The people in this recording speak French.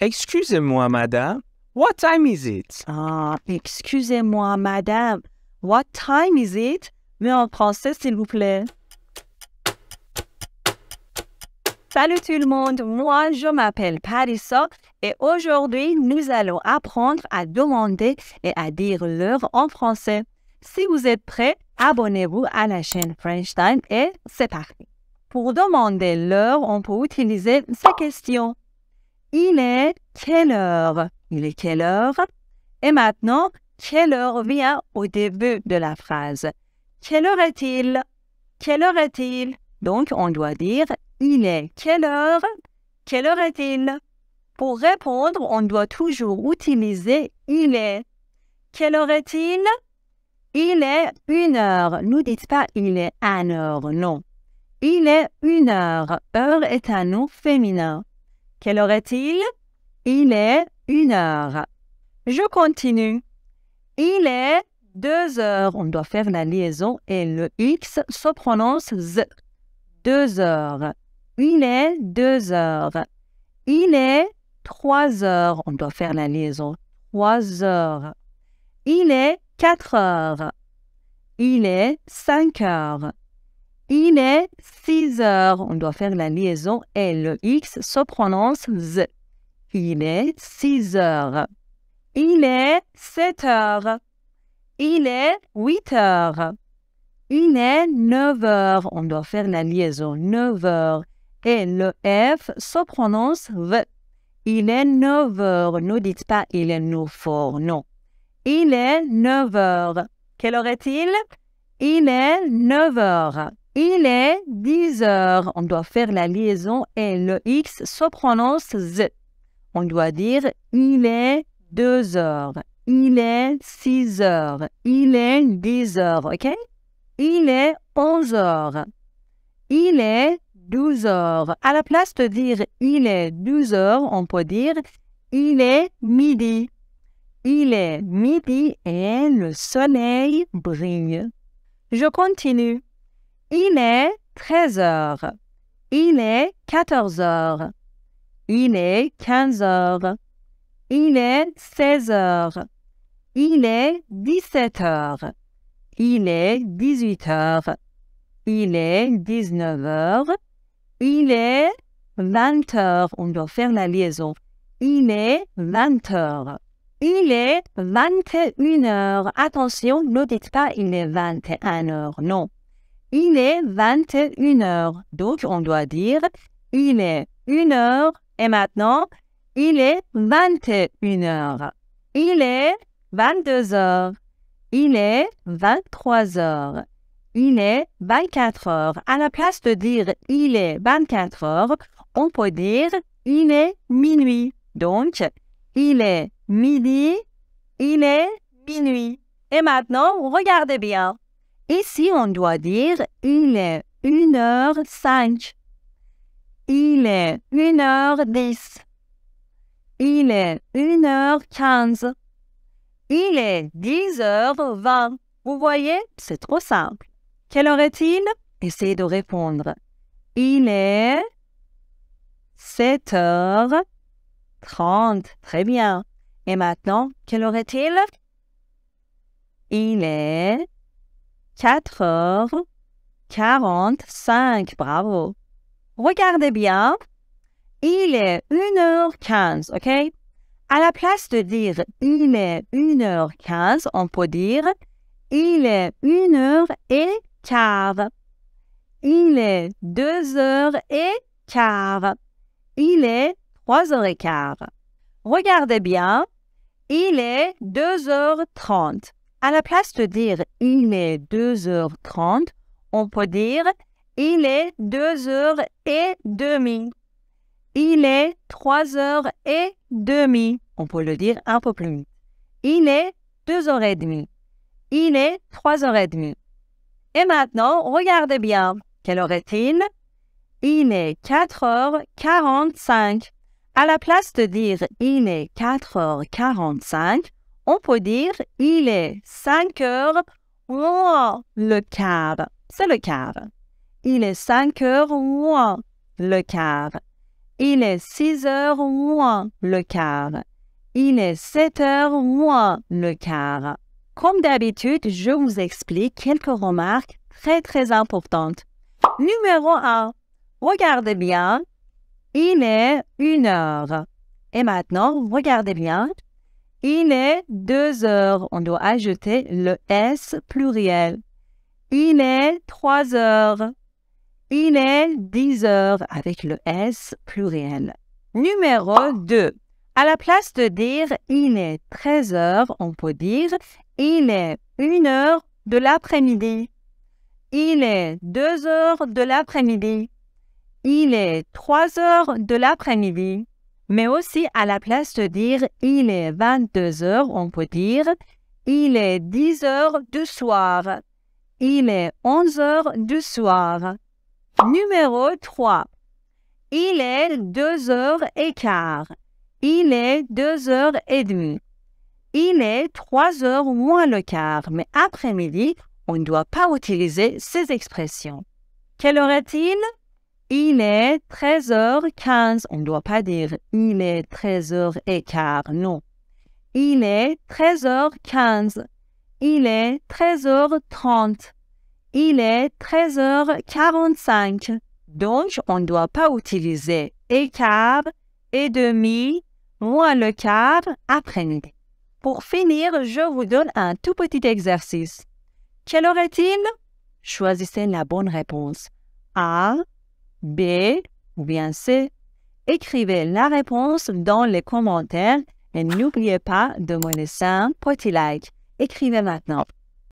Excusez-moi, madame. What time is it? Ah, excusez-moi, madame. What time is it? Mais en français, s'il vous plaît. Salut tout le monde, moi je m'appelle Parissa et aujourd'hui nous allons apprendre à demander et à dire l'heure en français. Si vous êtes prêts, abonnez-vous à la chaîne French Time et c'est parti. Pour demander l'heure, on peut utiliser ces questions. Il est quelle heure? Il est quelle heure? Et maintenant, quelle heure vient au début de la phrase? Quelle heure est-il? Quelle heure est-il? Donc, on doit dire il est quelle heure? Quelle heure est-il? Pour répondre, on doit toujours utiliser il est. Quelle heure est-il? Il est 1 heure. Ne dites pas il est 1 heure, non. Il est 1 heure. Heure est un nom féminin. Quelle heure est-il? Il est 1 heure. Je continue. Il est 2 heures. On doit faire la liaison et le X se prononce Z. 2 heures. Il est 2 heures. Il est 3 heures. On doit faire la liaison. 3 heures. Il est 4 heures. Il est 5 heures. Il est 6 heures. On doit faire la liaison et le X se prononce Z. Il est 6 heures. Il est 7 heures. Il est 8 heures. Il est 9 heures. On doit faire la liaison 9 heures. Et le F se prononce V. Il est 9 heures. Ne dites pas il est 9 heures. Non. Il est 9 heures. Quelle heure est-il? Il est 9 heures. Il est 10 heures. On doit faire la liaison et le X se prononce Z. On doit dire il est 2 heures. Il est 6 heures. Il est 10 heures. OK? Il est 11 heures. Il est 12 heures. À la place de dire il est 12 heures, on peut dire il est midi. Il est midi et le soleil brille. Je continue. Il est 13 heures. Il est 14 heures. Il est 15 heures. Il est 16 heures. Il est 17 heures. Il est 18 heures. Il est 19 heures. Il est 20 heures. On doit faire la liaison. Il est 20 heures. Il est 21 heures. Attention, ne dites pas il est 21 heures. Non. Il est 21 heures. Donc, on doit dire il est 1 heure. Et maintenant, il est 21 heures. Il est 22 heures. Il est 23 heures. Il est 24 heures. À la place de dire il est 24 heures, on peut dire il est minuit. Donc, il est midi, il est minuit. Et maintenant, regardez bien. Ici, on doit dire il est 1h05. Il est 1h10. Il est 1h15. Il est 10h20. Vous voyez, c'est trop simple. Quelle heure est-il? Essayez de répondre. Il est 7h30. Très bien. Et maintenant, quelle heure est-il? Il est 4h45. Bravo. Regardez bien. Il est 1h15, OK? À la place de dire il est 1h15, on peut dire il est 1h15. Il est 2h15. Il est 3h15. Regardez bien, il est 2h30. À la place de dire il est 2h30, on peut dire il est 2h30. Il est 3h30. On peut le dire un peu plus vite. Il est 2h30. Il est 3h30. Et maintenant, regardez bien. Quelle heure est-il? Il est 4h45. À la place de dire il est 4h45, on peut dire il est 5h moins le quart. C'est le quart. Il est 5h moins le quart. Il est 6 heures moins le quart. Il est 7 heures moins le quart. Comme d'habitude, je vous explique quelques remarques très importantes. Numéro 1. Regardez bien. Il est 1 heure. Et maintenant, regardez bien. Il est 2 heures. On doit ajouter le S pluriel. Il est 3 heures. Il est 10 heures avec le S pluriel. Numéro 2. À la place de dire « il est 13 heures », on peut dire « il est 1 heure de l'après-midi ». Il est 2 heures de l'après-midi. Il est 3 heures de l'après-midi. Mais aussi, à la place de dire « il est 22 heures », on peut dire « il est 10 heures du soir ». Il est 11 heures du soir. Numéro 3. Il est 2 heures et quart. Il est 2 heures et demie. Il est 3 heures moins le quart. Mais après-midi, on ne doit pas utiliser ces expressions. Quelle heure est-il? Il est 13h15. On ne doit pas dire « il est 13h15 ». Non. Il est 13h15. Il est 13h30. Il est 13h45. Donc, on ne doit pas utiliser écart, et demi, moins le quart, après-midi. Pour finir, je vous donne un tout petit exercice. Quelle heure est-il? Choisissez la bonne réponse. A, B ou bien C. Écrivez la réponse dans les commentaires et n'oubliez pas de me laisser un petit like. Écrivez maintenant.